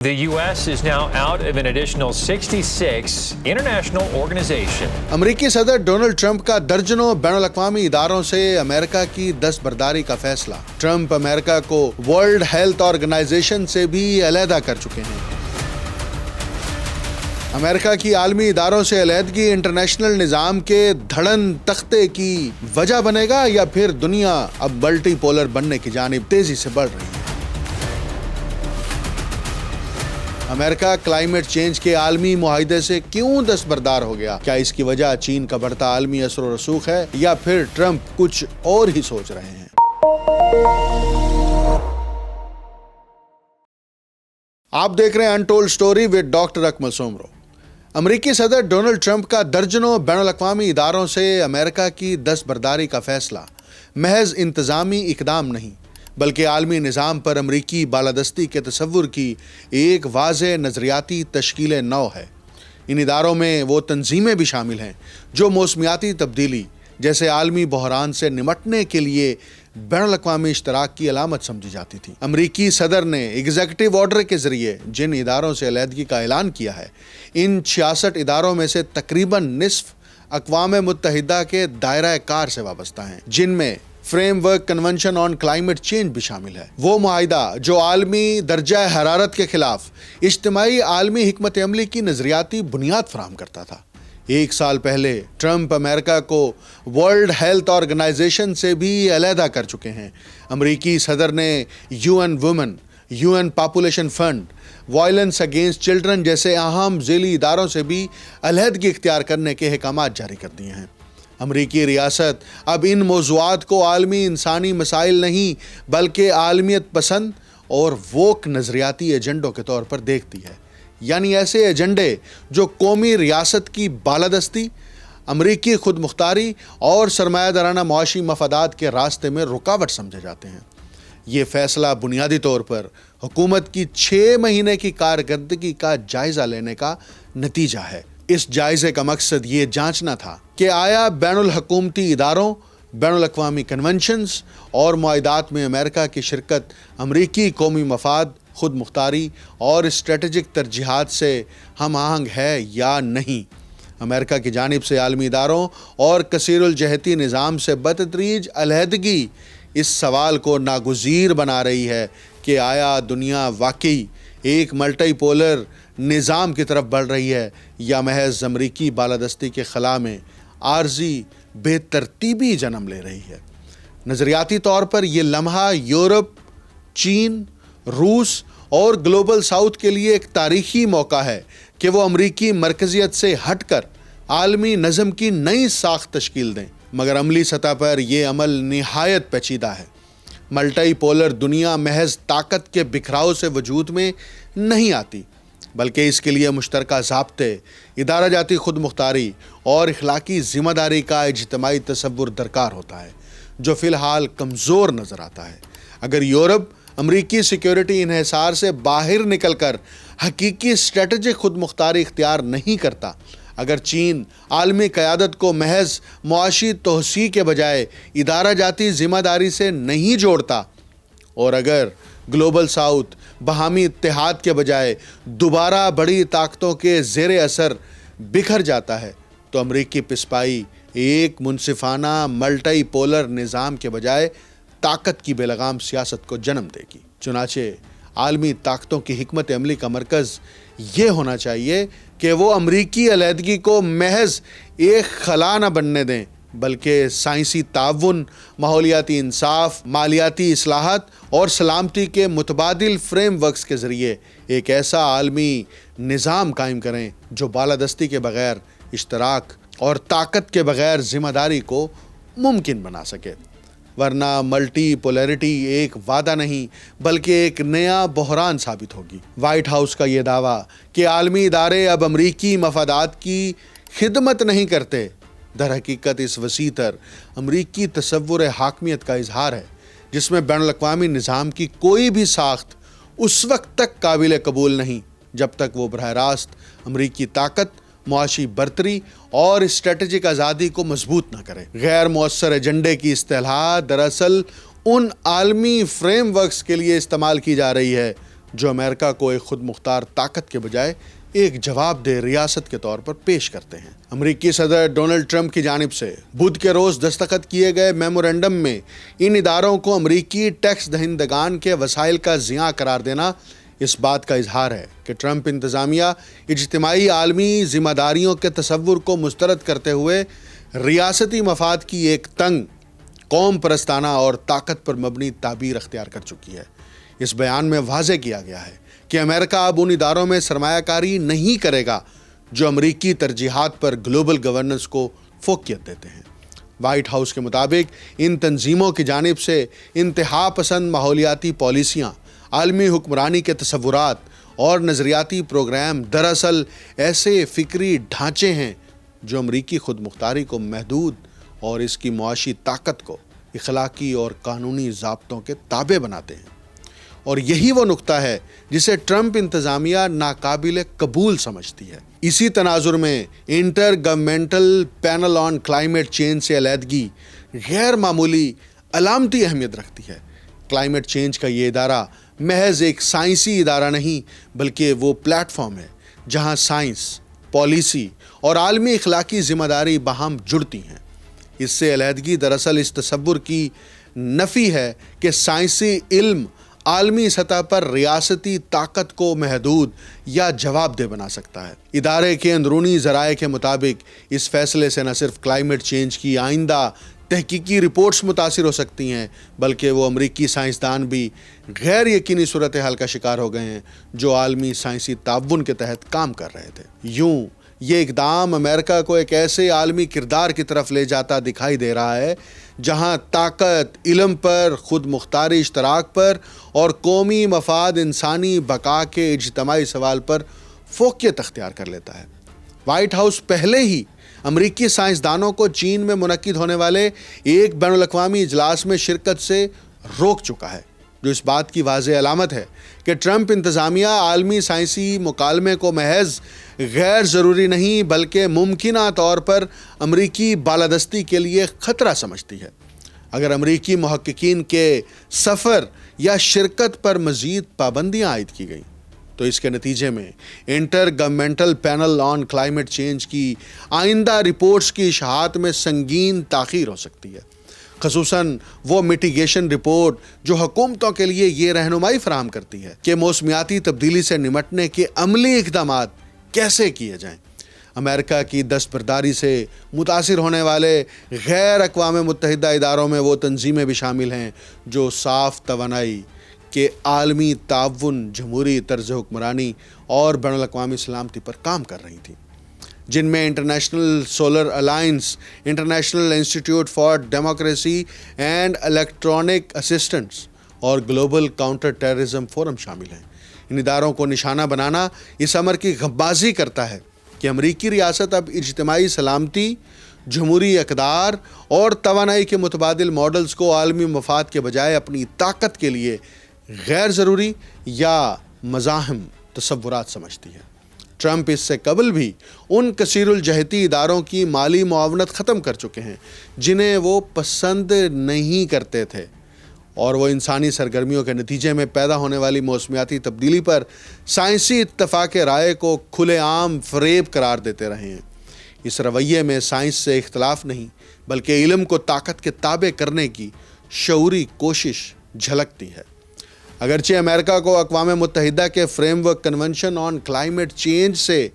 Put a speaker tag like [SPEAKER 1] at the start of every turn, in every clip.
[SPEAKER 1] The U.S. is now out of an additional 66 international organizations.
[SPEAKER 2] امریکی صدر Donald Trump کا درجنوں بین الاقوامی اداروں سے امریکہ کی دستبرداری کا فیصلہ۔ ٹرمپ امریکہ کو ورلڈ ہیلتھ آرگنائزیشن سے بھی علیحدہ کر چکے ہیں۔ امریکہ کی عالمی اداروں سے علیحدگی انٹرنیشنل نظام کے دھڑن تختے کی وجہ بنے گا یا پھر دنیا اب ملٹی پولر بننے کی جانب تیزی سے بڑھ رہی ہے؟ امریکہ کلائمیٹ چینج کے عالمی معاہدے سے کیوں دستبردار ہو گیا؟ کیا اس کی وجہ چین کا بڑھتا عالمی اثر و رسوخ ہے یا پھر ٹرمپ کچھ اور ہی سوچ رہے ہیں؟ آپ دیکھ رہے ہیں انٹولڈ سٹوری ود ڈاکٹر اکمل سومرو۔ امریکی صدر ڈونلڈ ٹرمپ کا درجنوں بین الاقوامی اداروں سے امریکہ کی دستبرداری کا فیصلہ محض انتظامی اقدام نہیں بلکہ عالمی نظام پر امریکی بالادستی کے تصور کی ایک واضح نظریاتی تشکیل نو ہے۔ ان اداروں میں وہ تنظیمیں بھی شامل ہیں جو موسمیاتی تبدیلی جیسے عالمی بحران سے نمٹنے کے لیے بین الاقوامی اشتراک کی علامت سمجھی جاتی تھی۔ امریکی صدر نے ایگزیکٹو آرڈر کے ذریعے جن اداروں سے علیحدگی کا اعلان کیا ہے، ان 66 اداروں میں سے تقریباً نصف اقوام متحدہ کے دائرہ کار سے وابستہ ہیں، جن میں frame work convention on climate change بھی شامل ہے۔ وہ معاہدہ جو عالمی درجہ حرارت کے خلاف اجتماعی عالمی حکمت عملی کی نظریاتی بنیاد فراہم کرتا تھا۔ 1 سال پہلے ٹرمپ امریکہ کو ورلڈ ہیلتھ آرگنائزیشن سے بھی علیحدہ کر چکے ہیں۔ امریکی صدر نے UN women, UN population fund, violence against children جیسے اہم ذیلی اداروں سے بھی علیحدگی اختیار کرنے کے احکامات جاری کر دیے ہیں۔ امریکی ریاست اب ان موضوعات کو عالمی انسانی مسائل نہیں بلکہ عالمیت پسند اور ووک نظریاتی ایجنڈوں کے طور پر دیکھتی ہے، یعنی ایسے ایجنڈے جو قومی ریاست کی بالادستی، امریکی خود مختاری اور سرمایہ دارانہ معاشی مفادات کے راستے میں رکاوٹ سمجھے جاتے ہیں۔ یہ فیصلہ بنیادی طور پر حکومت کی 6 مہینے کی کارکردگی کا جائزہ لینے کا نتیجہ ہے۔ اس جائزے کا مقصد یہ جانچنا تھا کہ آیا بین الحکومتی اداروں، بین الاقوامی کنونشنز اور معاہدات میں امریکہ کی شرکت امریکی قومی مفاد، خود مختاری اور اسٹریٹجک ترجیحات سے ہم آہنگ ہے یا نہیں۔ امریکہ کی جانب سے عالمی اداروں اور کثیر الجہتی نظام سے بتدریج علیحدگی اس سوال کو ناگزیر بنا رہی ہے کہ آیا دنیا واقعی ایک ملٹی پولر نظام کی طرف بڑھ رہی ہے یا محض امریکی بالادستی کے خلا میں عارضی بے ترتیبی جنم لے رہی ہے۔ نظریاتی طور پر یہ لمحہ یورپ، چین، روس اور گلوبل ساؤتھ کے لیے ایک تاریخی موقع ہے کہ وہ امریکی مرکزیت سے ہٹ کر عالمی نظم کی نئی ساخت تشکیل دیں، مگر عملی سطح پر یہ عمل نہایت پیچیدہ ہے۔ ملٹی پولر دنیا محض طاقت کے بکھراؤ سے وجود میں نہیں آتی بلکہ اس کے لیے مشترکہ ضابطے، ادارہ جاتی خود مختاری اور اخلاقی ذمہ داری کا اجتماعی تصور درکار ہوتا ہے، جو فی الحال کمزور نظر آتا ہے۔ اگر یورپ امریکی سیکیورٹی انحصار سے باہر نکل کر حقیقی اسٹریٹجک خود مختاری اختیار نہیں کرتا، اگر چین عالمی قیادت کو محض معاشی توسیع کے بجائے ادارہ جاتی ذمہ داری سے نہیں جوڑتا، اور اگر گلوبل ساؤتھ باہمی اتحاد کے بجائے دوبارہ بڑی طاقتوں کے زیر اثر بکھر جاتا ہے، تو امریکی پسپائی ایک منصفانہ ملٹی پولر نظام کے بجائے طاقت کی بے لگام سیاست کو جنم دے گی۔ چنانچہ عالمی طاقتوں کی حکمت عملی کا مرکز یہ ہونا چاہیے کہ وہ امریکی علیحدگی کو محض ایک خلا نہ بننے دیں بلکہ سائنسی تعاون، ماحولیاتی انصاف، مالیاتی اصلاحات اور سلامتی کے متبادل فریم ورکس کے ذریعے ایک ایسا عالمی نظام قائم کریں جو بالادستی کے بغیر اشتراک اور طاقت کے بغیر ذمہ داری کو ممکن بنا سکے، ورنہ ملٹی پولیرٹی ایک وعدہ نہیں بلکہ ایک نیا بحران ثابت ہوگی۔ وائٹ ہاؤس کا یہ دعویٰ کہ عالمی ادارے اب امریکی مفادات کی خدمت نہیں کرتے، در حقیقت اس وسیع تر امریکی تصور حاکمیت کا اظہار ہے جس میں بین الاقوامی نظام کی کوئی بھی ساخت اس وقت تک قابل قبول نہیں جب تک وہ براہ راست امریکی طاقت، معاشی برتری اور اسٹریٹجک آزادی کو مضبوط نہ کرے۔ غیر مؤثر ایجنڈے کی اصطلاح دراصل ان عالمی فریم ورکس کے لیے استعمال کی جا رہی ہے جو امریکہ کو ایک خود مختار طاقت کے بجائے ایک جواب دہ ریاست کے طور پر پیش کرتے ہیں۔ امریکی صدر ڈونلڈ ٹرمپ کی جانب سے بدھ کے روز دستخط کیے گئے میمورنڈم میں ان اداروں کو امریکی ٹیکس دہندگان کے وسائل کا ضیاع قرار دینا اس بات کا اظہار ہے کہ ٹرمپ انتظامیہ اجتماعی عالمی ذمہ داریوں کے تصور کو مسترد کرتے ہوئے ریاستی مفاد کی ایک تنگ، قوم پرستانہ اور طاقت پر مبنی تعبیر اختیار کر چکی ہے۔ اس بیان میں واضح کیا گیا ہے کہ امریکہ اب ان اداروں میں سرمایہ کاری نہیں کرے گا جو امریکی ترجیحات پر گلوبل گورننس کو فوقیت دیتے ہیں۔ وائٹ ہاؤس کے مطابق ان تنظیموں کی جانب سے انتہا پسند ماحولیاتی پالیسیاں، عالمی حکمرانی کے تصورات اور نظریاتی پروگرام دراصل ایسے فکری ڈھانچے ہیں جو امریکی خود مختاری کو محدود اور اس کی معاشی طاقت کو اخلاقی اور قانونی ضابطوں کے تابع بناتے ہیں۔ اور یہی وہ نقطہ ہے جسے ٹرمپ انتظامیہ ناقابل قبول سمجھتی ہے۔ اسی تناظر میں intergovernmental panel on climate change سے علیحدگی غیر معمولی علامتی اہمیت رکھتی ہے۔ کلائمیٹ چینج کا یہ ادارہ محض ایک سائنسی ادارہ نہیں بلکہ وہ پلیٹ فارم ہے جہاں سائنس، پالیسی اور عالمی اخلاقی ذمہ داری باہم جڑتی ہیں۔ اس سے علیحدگی دراصل اس تصور کی نفی ہے کہ سائنسی علم عالمی سطح پر ریاستی طاقت کو محدود یا جواب دہ بنا سکتا ہے۔ ادارے کے اندرونی ذرائع کے مطابق اس فیصلے سے نہ صرف کلائمیٹ چینج کی آئندہ تحقیقی رپورٹس متاثر ہو سکتی ہیں بلکہ وہ امریکی سائنسدان بھی غیر یقینی صورتحال کا شکار ہو گئے ہیں جو عالمی سائنسی تعاون کے تحت کام کر رہے تھے۔ یوں یہ اقدام امریکہ کو ایک ایسے عالمی کردار کی طرف لے جاتا دکھائی دے رہا ہے جہاں طاقت علم پر، خود مختاری اشتراک پر اور قومی مفاد انسانی بقا کے اجتماعی سوال پر فوقیت اختیار کر لیتا ہے۔ وائٹ ہاؤس پہلے ہی امریکی سائنسدانوں کو چین میں منعقد ہونے والے ایک بین الاقوامی اجلاس میں شرکت سے روک چکا ہے، جو اس بات کی واضح علامت ہے کہ ٹرمپ انتظامیہ عالمی سائنسی مکالمے کو محض غیر ضروری نہیں بلکہ ممکنہ طور پر امریکی بالادستی کے لیے خطرہ سمجھتی ہے۔ اگر امریکی محققین کے سفر یا شرکت پر مزید پابندیاں عائد کی گئیں تو اس کے نتیجے میں intergovernmental panel on climate change کی آئندہ رپورٹس کی اشاعت میں سنگین تاخیر ہو سکتی ہے، خصوصاً وہ میٹیگیشن رپورٹ جو حکومتوں کے لیے یہ رہنمائی فراہم کرتی ہے کہ موسمیاتی تبدیلی سے نمٹنے کے عملی اقدامات کیسے کیے جائیں۔ امریکہ کی دستبرداری سے متاثر ہونے والے غیر اقوام متحدہ اداروں میں وہ تنظیمیں بھی شامل ہیں جو صاف توانائی کے عالمی تعاون، جمہوری طرز حکمرانی اور بین الاقوامی سلامتی پر کام کر رہی تھیں، جن میں international solar alliance, international institute for democracy and electronic assistance اور گلوبل کاؤنٹر ٹیررزم فورم شامل ہیں۔ ان اداروں کو نشانہ بنانا اس امر کی غمازی کرتا ہے کہ امریکی ریاست اب اجتماعی سلامتی، جمہوری اقدار اور توانائی کے متبادل ماڈلز کو عالمی مفاد کے بجائے اپنی طاقت کے لیے غیر ضروری یا مزاحم تصورات سمجھتی ہے۔ ٹرمپ اس سے قبل بھی ان کثیر الجہتی اداروں کی مالی معاونت ختم کر چکے ہیں جنہیں وہ پسند نہیں کرتے تھے، اور وہ انسانی سرگرمیوں کے نتیجے میں پیدا ہونے والی موسمیاتی تبدیلی پر سائنسی اتفاق رائے کو کھلے عام فریب قرار دیتے رہے ہیں۔ اس رویے میں سائنس سے اختلاف نہیں بلکہ علم کو طاقت کے تابع کرنے کی شعوری کوشش جھلکتی ہے۔ اگرچہ امریکہ کو اقوام متحدہ کے frame work convention on climate change سے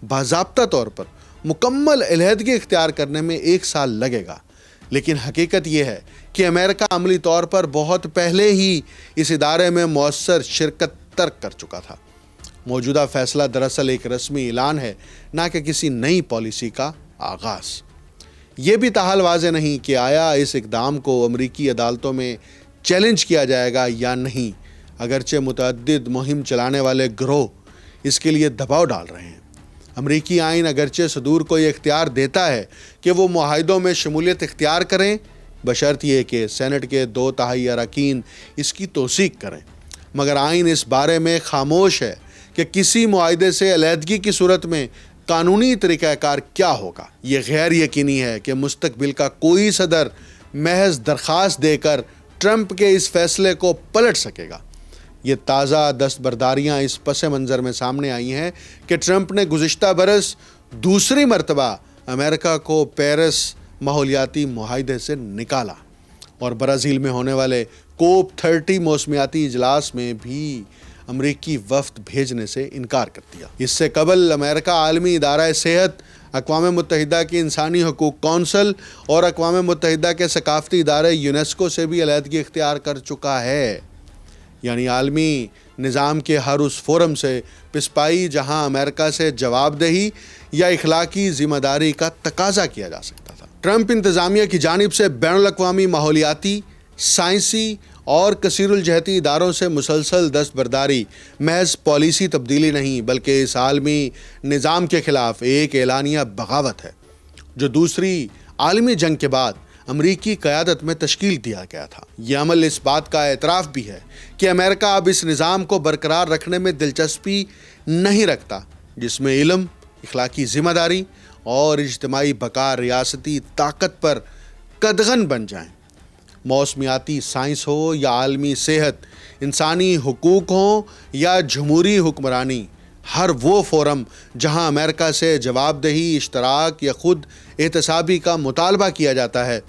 [SPEAKER 2] باضابطہ طور پر مکمل علیحدگی اختیار کرنے میں 1 سال لگے گا، لیکن حقیقت یہ ہے کہ امریکہ عملی طور پر بہت پہلے ہی اس ادارے میں مؤثر شرکت ترک کر چکا تھا۔ موجودہ فیصلہ دراصل ایک رسمی اعلان ہے، نہ کہ کسی نئی پالیسی کا آغاز۔ یہ بھی تاحال واضح نہیں کہ آیا اس اقدام کو امریکی عدالتوں میں چیلنج کیا جائے گا یا نہیں، اگرچہ متعدد مہم چلانے والے گروہ اس کے لیے دباؤ ڈال رہے ہیں۔ امریکی آئین اگرچہ صدور کو یہ اختیار دیتا ہے کہ وہ معاہدوں میں شمولیت اختیار کریں، بشرط یہ کہ سینٹ کے 2/3 اراکین اس کی توثیق کریں، مگر آئین اس بارے میں خاموش ہے کہ کسی معاہدے سے علیحدگی کی صورت میں قانونی طریقہ کار کیا ہوگا۔ یہ غیر یقینی ہے کہ مستقبل کا کوئی صدر محض درخواست دے کر ٹرمپ کے اس فیصلے کو پلٹ سکے گا۔ یہ تازہ دستبرداریاں اس پس منظر میں سامنے آئی ہیں کہ ٹرمپ نے گزشتہ برس دوسری مرتبہ امریکہ کو پیرس ماحولیاتی معاہدے سے نکالا اور برازیل میں ہونے والے کوپ 30 موسمیاتی اجلاس میں بھی امریکی وفد بھیجنے سے انکار کر دیا۔ اس سے قبل امریکہ عالمی ادارہ صحت، اقوام متحدہ کی انسانی حقوق کونسل اور اقوام متحدہ کے ثقافتی ادارے یونیسکو سے بھی علیحدگی اختیار کر چکا ہے، یعنی عالمی نظام کے ہر اس فورم سے پسپائی جہاں امریکہ سے جواب دہی یا اخلاقی ذمہ داری کا تقاضا کیا جا سکتا تھا۔ ٹرمپ انتظامیہ کی جانب سے بین الاقوامی ماحولیاتی، سائنسی اور کثیر الجہتی اداروں سے مسلسل دستبرداری محض پالیسی تبدیلی نہیں بلکہ اس عالمی نظام کے خلاف ایک اعلانیہ بغاوت ہے جو دوسری عالمی جنگ کے بعد امریکی قیادت میں تشکیل دیا گیا تھا۔ یہ عمل اس بات کا اعتراف بھی ہے کہ امریکہ اب اس نظام کو برقرار رکھنے میں دلچسپی نہیں رکھتا جس میں علم، اخلاقی ذمہ داری اور اجتماعی بقا ریاستی طاقت پر قدغن بن جائیں۔ موسمیاتی سائنس ہو یا عالمی صحت، انسانی حقوق ہوں یا جمہوری حکمرانی، ہر وہ فورم جہاں امریکہ سے جواب دہی، اشتراک یا خود احتسابی کا مطالبہ کیا جاتا ہے،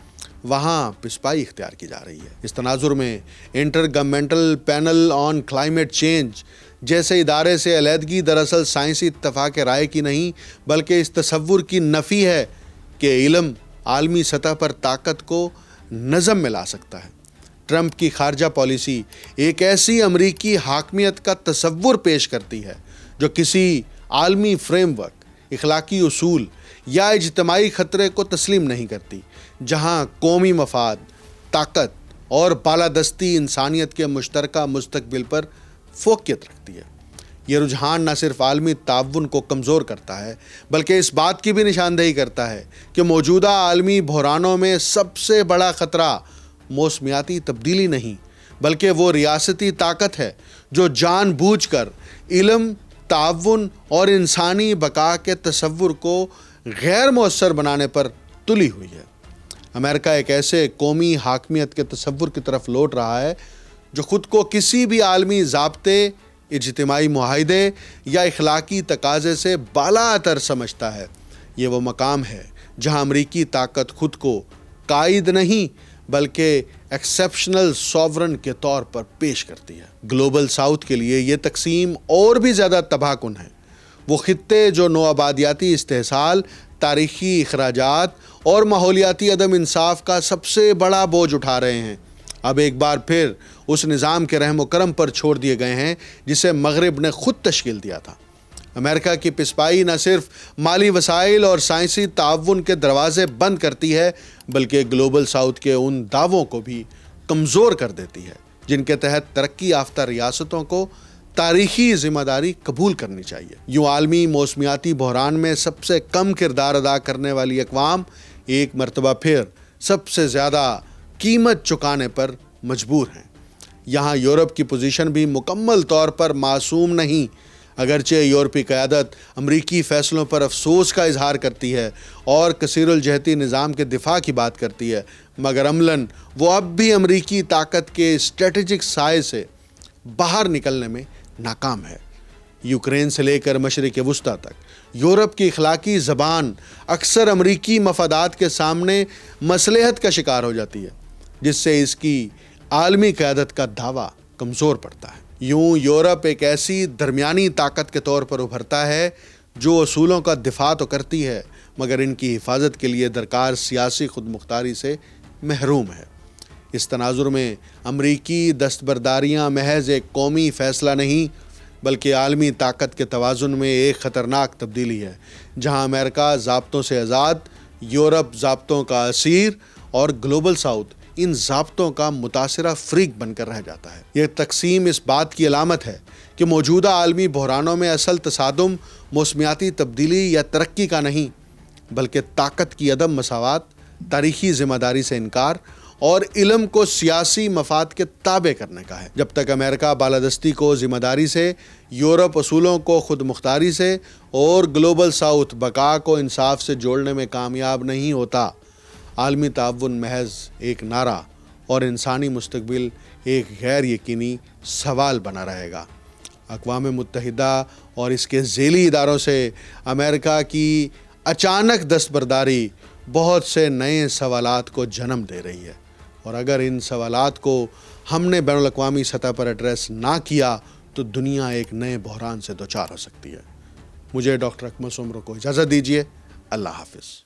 [SPEAKER 2] وہاں پسپائی اختیار کی جا رہی ہے۔ اس تناظر میں intergovernmental panel on climate change جیسے ادارے سے علیحدگی دراصل سائنسی اتفاق رائے کی نہیں بلکہ اس تصور کی نفی ہے کہ علم عالمی سطح پر طاقت کو نظم میں لا سکتا ہے۔ ٹرمپ کی خارجہ پالیسی ایک ایسی امریکی حاکمیت کا تصور پیش کرتی ہے جو کسی عالمی فریم ورک، اخلاقی اصول یا اجتماعی خطرے کو تسلیم نہیں کرتی، جہاں قومی مفاد، طاقت اور بالادستی انسانیت کے مشترکہ مستقبل پر فوقیت رکھتی ہے۔ یہ رجحان نہ صرف عالمی تعاون کو کمزور کرتا ہے بلکہ اس بات کی بھی نشاندہی کرتا ہے کہ موجودہ عالمی بحرانوں میں سب سے بڑا خطرہ موسمیاتی تبدیلی نہیں بلکہ وہ ریاستی طاقت ہے جو جان بوجھ کر علم، تعاون اور انسانی بقا کے تصور کو غیر مؤثر بنانے پر تلی ہوئی ہے۔ امریکہ ایک ایسے قومی حاکمیت کے تصور کی طرف لوٹ رہا ہے جو خود کو کسی بھی عالمی ضابطے، اجتماعی معاہدے یا اخلاقی تقاضے سے بالا تر سمجھتا ہے۔ یہ وہ مقام ہے جہاں امریکی طاقت خود کو قائد نہیں بلکہ ایکسیپشنل سوورن کے طور پر پیش کرتی ہے۔ گلوبل ساؤتھ کے لیے یہ تقسیم اور بھی زیادہ تباہ کن ہے۔ وہ خطے جو نوآبادیاتی استحصال، تاریخی اخراجات اور ماحولیاتی عدم انصاف کا سب سے بڑا بوجھ اٹھا رہے ہیں، اب ایک بار پھر اس نظام کے رحم و کرم پر چھوڑ دیے گئے ہیں جسے مغرب نے خود تشکیل دیا تھا۔ امریکہ کی پسپائی نہ صرف مالی وسائل اور سائنسی تعاون کے دروازے بند کرتی ہے بلکہ گلوبل ساؤتھ کے ان دعووں کو بھی کمزور کر دیتی ہے جن کے تحت ترقی یافتہ ریاستوں کو تاریخی ذمہ داری قبول کرنی چاہیے۔ یوں عالمی موسمیاتی بحران میں سب سے کم کردار ادا کرنے والی اقوام ایک مرتبہ پھر سب سے زیادہ قیمت چکانے پر مجبور ہیں۔ یہاں یورپ کی پوزیشن بھی مکمل طور پر معصوم نہیں، اگرچہ یورپی قیادت امریکی فیصلوں پر افسوس کا اظہار کرتی ہے اور کثیر الجہتی نظام کے دفاع کی بات کرتی ہے، مگر عملاً وہ اب بھی امریکی طاقت کے اسٹریٹجک سائے سے باہر نکلنے میں ناکام ہے۔ یوکرین سے لے کر مشرق وسطیٰ تک یورپ کی اخلاقی زبان اکثر امریکی مفادات کے سامنے مصلحت کا شکار ہو جاتی ہے، جس سے اس کی عالمی قیادت کا دعویٰ کمزور پڑتا ہے۔ یوں یورپ ایک ایسی درمیانی طاقت کے طور پر ابھرتا ہے جو اصولوں کا دفاع تو کرتی ہے مگر ان کی حفاظت کے لیے درکار سیاسی خود مختاری سے محروم ہے۔ اس تناظر میں امریکی دستبرداریاں محض ایک قومی فیصلہ نہیں بلکہ عالمی طاقت کے توازن میں ایک خطرناک تبدیلی ہے، جہاں امریکہ ضابطوں سے آزاد، یورپ ضابطوں کا اسیر اور گلوبل ساؤتھ ان ضابطوں کا متاثرہ فریق بن کر رہ جاتا ہے۔ یہ تقسیم اس بات کی علامت ہے کہ موجودہ عالمی بحرانوں میں اصل تصادم موسمیاتی تبدیلی یا ترقی کا نہیں بلکہ طاقت کی عدم مساوات، تاریخی ذمہ داری سے انکار اور علم کو سیاسی مفاد کے تابع کرنے کا ہے۔ جب تک امریکہ بالادستی کو ذمہ داری سے، یورپ اصولوں کو خود مختاری سے اور گلوبل ساؤتھ بقا کو انصاف سے جوڑنے میں کامیاب نہیں ہوتا، عالمی تعاون محض ایک نعرہ اور انسانی مستقبل ایک غیر یقینی سوال بنا رہے گا۔ اقوام متحدہ اور اس کے ذیلی اداروں سے امریکہ کی اچانک دستبرداری بہت سے نئے سوالات کو جنم دے رہی ہے، اور اگر ان سوالات کو ہم نے بین الاقوامی سطح پر ایڈریس نہ کیا تو دنیا ایک نئے بحران سے دوچار ہو سکتی ہے۔ مجھے ڈاکٹر اکمل سومرو کو اجازت دیجیے۔ اللہ حافظ۔